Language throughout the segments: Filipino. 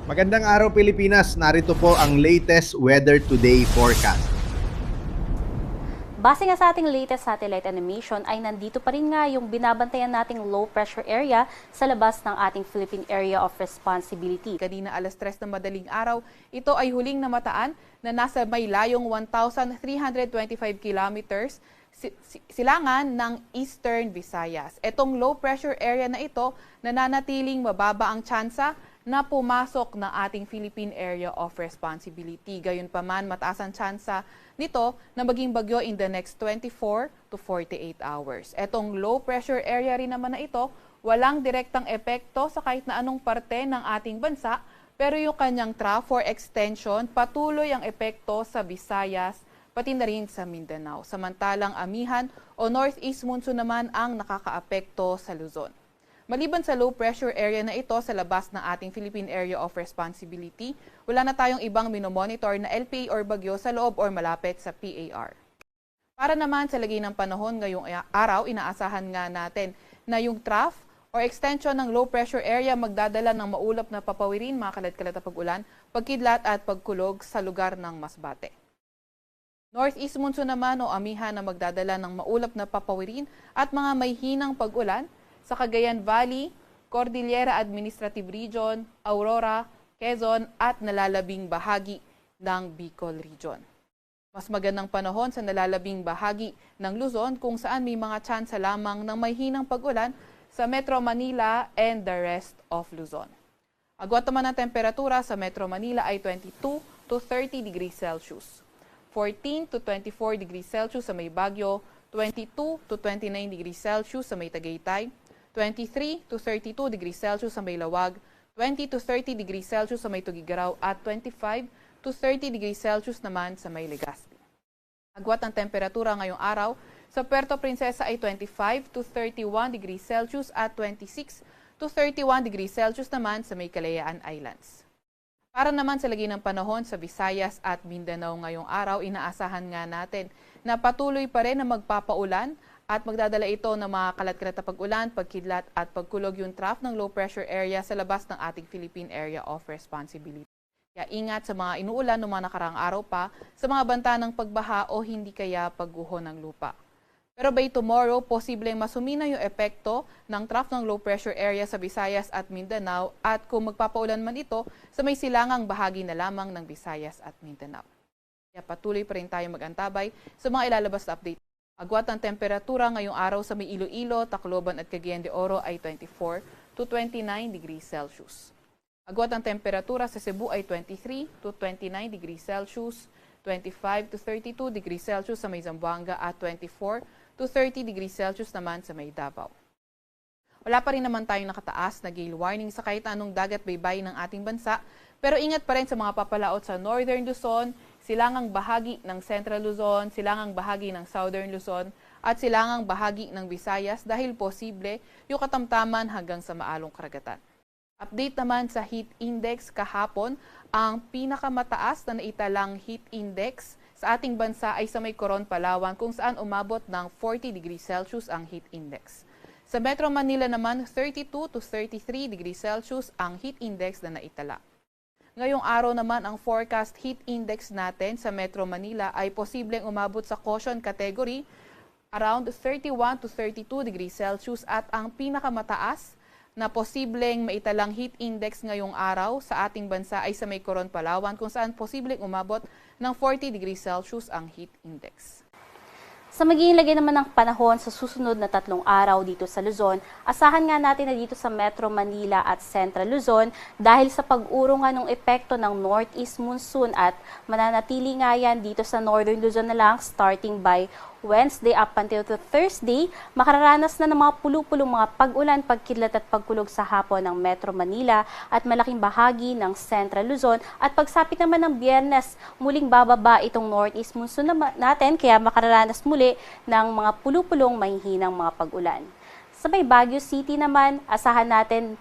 Magandang araw Pilipinas, narito po ang latest weather today forecast. Base nga sa ating latest satellite animation ay nandito pa rin nga yung binabantayan nating low pressure area sa labas ng ating Philippine Area of Responsibility. Kanina alas 3 ng madaling araw, ito ay huling namataan na nasa may layong 1,325 kilometers silangan ng Eastern Visayas. Itong low pressure area na ito, nananatiling mababa ang tsansa na pumasok ng ating Philippine Area of Responsibility. Gayunpaman, mataas ang tsansa nito na maging bagyo in the next 24 to 48 hours. Etong low pressure area rin naman na ito, walang direktang epekto sa kahit na anong parte ng ating bansa, pero yung kanyang trough or extension, patuloy ang epekto sa Visayas, pati na rin sa Mindanao. Samantalang amihan o northeast monsoon naman ang nakakaapekto sa Luzon. Maliban sa low pressure area na ito sa labas ng ating Philippine Area of Responsibility, wala na tayong ibang minomonitor na LPA or bagyo sa loob or malapit sa PAR. Para naman sa lagay ng panahon ngayong araw, inaasahan nga natin na yung trough or extension ng low pressure area magdadala ng maulap na papawirin, mga kalat-kalat na pag-ulan, pagkidlat at pagkulog sa lugar ng Masbate. Northeast monsoon naman o amihan na magdadala ng maulap na papawirin at mga may hinang pag-ulan sa Cagayan Valley, Cordillera Administrative Region, Aurora, Quezon at nalalabing bahagi ng Bicol Region. Mas magandang panahon sa nalalabing bahagi ng Luzon kung saan may mga tsansa lamang ng may hinang pag-ulan sa Metro Manila and the rest of Luzon. Agwat naman ang temperatura sa Metro Manila ay 22 to 30 degrees Celsius. 14 to 24 degrees Celsius sa may Baguio, 22 to 29 degrees Celsius sa may Tagaytay, 23 to 32 degrees Celsius sa may Lawag, 20 to 30 degrees Celsius sa may Tugigaraw at 25 to 30 degrees Celsius naman sa may Legazpi. Agwat ang temperatura ngayong araw sa Puerto Princesa ay 25 to 31 degrees Celsius at 26 to 31 degrees Celsius naman sa may Kalayaan Islands. Para naman sa lagay ng panahon sa Visayas at Mindanao ngayong araw, inaasahan nga natin na patuloy pa rin na magpapaulan at magdadala ito ng mga kalat-kalat na pag-ulan, pagkidlat at pagkulog yung trough ng low pressure area sa labas ng ating Philippine Area of Responsibility. Kaya ingat sa mga inuulan ng mga nakaraang araw pa sa mga banta ng pagbaha o hindi kaya pagguho ng lupa. Pero by tomorrow, posibleng masumina yung epekto ng trough ng low pressure area sa Visayas at Mindanao at kung magpapaulan man ito sa may silangang bahagi na lamang ng Visayas at Mindanao. Kaya patuloy pa rin tayo mag-antabay sa mga ilalabas na update. Agwat ang temperatura ngayong araw sa may Iloilo, Tacloban at Cagayan de Oro ay 24 to 29 degrees Celsius. Agwat ang temperatura sa Cebu ay 23 to 29 degrees Celsius, 25 to 32 degrees Celsius sa may Zamboanga at 24 to 30 degrees Celsius naman sa may Davao. Wala pa rin naman tayong nakataas na gale warning sa kahit anong dagat baybayin ng ating bansa, pero ingat pa rin sa mga papalaot sa Northern Luzon, silangang bahagi ng Central Luzon, silangang bahagi ng Southern Luzon, at silangang bahagi ng Visayas dahil posible yung katamtaman hanggang sa maalong karagatan. Update naman sa heat index kahapon, ang pinakamataas na naitalang heat index sa ating bansa ay sa may Coron, Palawan kung saan umabot ng 40 degrees Celsius ang heat index. Sa Metro Manila naman, 32 to 33 degrees Celsius ang heat index na naitala. Ngayong araw naman ang forecast heat index natin sa Metro Manila ay posibleng umabot sa caution category around 31 to 32 degrees Celsius at ang pinakamataas na posibleng maitalang heat index ngayong araw sa ating bansa ay sa may Coron, Palawan kung saan posibleng umabot ng 40 degrees Celsius ang heat index. Sa magiging lagay naman ng panahon sa susunod na 3 araw dito sa Luzon, asahan nga natin na dito sa Metro Manila at Central Luzon dahil sa pag-uro nga ng epekto ng northeast monsoon at mananatili nga yan dito sa Northern Luzon na lang starting by Wednesday up until to Thursday, makararanas na ng mga pulu-pulong mga pag-ulan, pagkidlat at pagkulog sa hapon ng Metro Manila at malaking bahagi ng Central Luzon at pagsapit naman ng Biyernes, muling bababa itong northeast monsoon natin kaya makararanas muli ng mga pulu-pulong mahihinang mga pag-ulan. Sa may Baguio City naman, asahan natin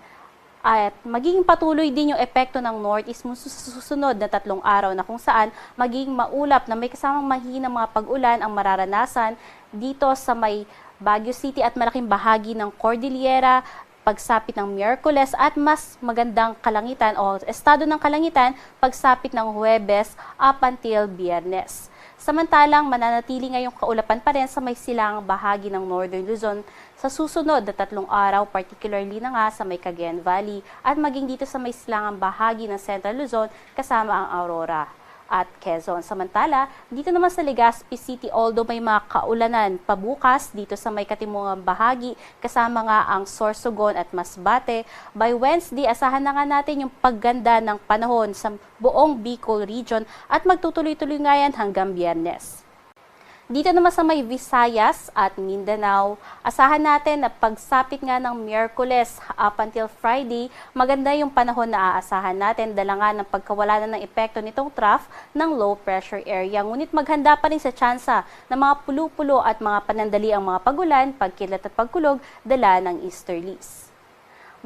at magiging patuloy din yung epekto ng northeast monsoon sa susunod na 3 araw na kung saan magiging maulap na may kasamang mahinang mga pag-ulan ang mararanasan dito sa may Baguio City at malaking bahagi ng Cordillera pagsapit ng Miyerkules at mas magandang kalangitan o estado ng kalangitan pagsapit ng Huwebes up until Biyernes. Samantalang mananatili ngayong kaulapan pa rin sa may silangang bahagi ng Northern Luzon sa susunod na 3 araw, particularly na nga sa may Cagayan Valley at maging dito sa may silangang bahagi ng Central Luzon kasama ang Aurora at Quezon. Samantala, dito naman sa Legazpi City, although may mga kaulanan pabukas dito sa may katimungang bahagi, kasama nga ang Sorsogon at Masbate, by Wednesday, asahan na nga natin yung pagganda ng panahon sa buong Bicol region at magtutuloy-tuloy nga yan hanggang Biyernes. Dito naman sa may Visayas at Mindanao, asahan natin na pagsapit nga ng Miyerkules up until Friday, maganda yung panahon na aasahan natin dala nga ng pagkawala na ng epekto nitong trough ng low pressure area. Ngunit maghanda pa rin sa tsansa ng mga pulo-pulo at mga panandali ang mga pagulan, pagkilat at pagkulog dala ng easterlies.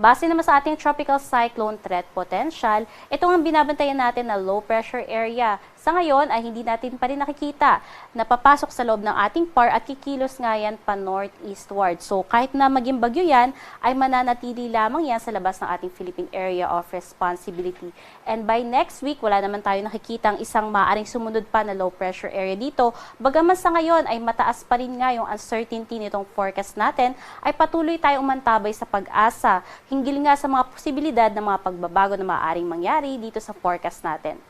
Base naman sa ating tropical cyclone threat potential, ito ang binabantayan natin na low pressure area. Sa ngayon ay hindi natin pa rin nakikita na papasok sa loob ng ating PAR at kikilos nga yan pa northeastward. So kahit na maging bagyo yan, ay mananatili lamang yan sa labas ng ating Philippine Area of Responsibility. And by next week, wala naman tayo nakikita ang isang maaaring sumunod pa na low pressure area dito. Bagaman sa ngayon ay mataas pa rin nga yung uncertainty nitong forecast natin, ay patuloy tayong umantabay sa pag-asa, hinggil nga sa mga posibilidad ng mga pagbabago na maaaring mangyari dito sa forecast natin.